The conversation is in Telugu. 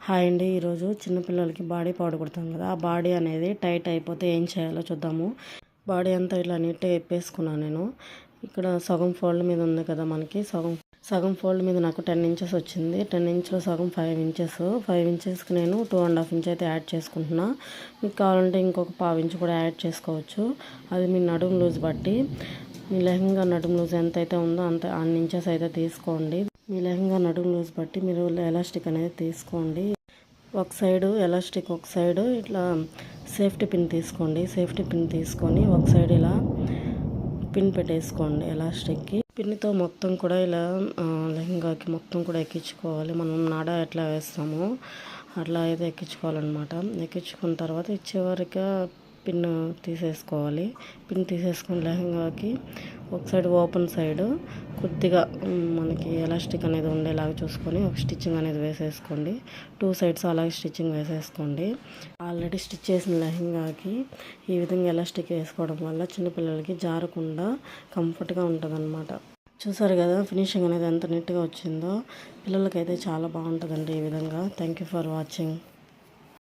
హాయ్ అండి. ఈరోజు చిన్నపిల్లలకి బాడీ పౌడర్ కుడతాం కదా, ఆ బాడీ అనేది టైట్ అయిపోతే ఏం చేయాలో చూద్దాము. బాడీ అంతా ఇలా నీట్గా ఎప్పేసుకున్నాను నేను. ఇక్కడ సగం ఫోల్డ్ మీద ఉంది కదా, మనకి సగం ఫోల్డ్ మీద నాకు 10 ఇంచెస్ వచ్చింది. 10 ఇంచ్లో సగం 5 ఇంచెస్. 5 ఇంచెస్కి నేను 2.5 ఇంచ్ అయితే యాడ్ చేసుకుంటున్నా. మీకు కావాలంటే ఇంకొక 1/2 ఇంచ్ కూడా యాడ్ చేసుకోవచ్చు. అది మీ నడుము లూజ్ బట్టి, మీ లెహంగా నడుము లూజ్ ఎంత అయితే ఉందో అంత అన్ని ఇంచెస్ అయితే తీసుకోండి. మీ లెహంగా నడుము లూజ్ బట్టి మీరు ఎలాస్టిక్ అనేది తీసుకోండి. ఒక సైడు ఎలాస్టిక్, ఒక సైడు ఇట్లా సేఫ్టీ పిన్ తీసుకోండి. సేఫ్టీ పిన్ తీసుకొని ఒక సైడ్ ఇలా పిన్ పెట్టేసుకోండి ఎలాస్టిక్కి. పిన్తో మొత్తం కూడా ఇలా లెహంగాకి మొత్తం కూడా ఎక్కించుకోవాలి. మనం నాడ ఎట్లా వేస్తామో అట్లా అయితే ఎక్కించుకోవాలన్నమాట. ఎక్కించుకున్న తర్వాత చివరిగా పిన్ తీసేసుకోవాలి. పిన్ తీసేసుకుని లెహంగాకి ఒక సైడ్ ఓపెన్ సైడ్ కొద్దిగా మనకి ఎలాస్టిక్ అనేది ఉండేలాగా చూసుకొని ఒక స్టిచ్చింగ్ అనేది వేసేసుకోండి. 2 సైడ్స్ అలాగే స్టిచ్చింగ్ వేసేసుకోండి. ఆల్రెడీ స్టిచ్ చేసిన లెహంగాకి ఈ విధంగా ఎలాస్టిక్ వేసుకోవడం వల్ల చిన్నపిల్లలకి జారకుండా కంఫర్ట్గా ఉంటుంది. చూసారు కదా ఫినిషింగ్ అనేది ఎంత నీట్గా వచ్చిందో. పిల్లలకైతే చాలా బాగుంటుందండి ఈ విధంగా. Thank you for watching.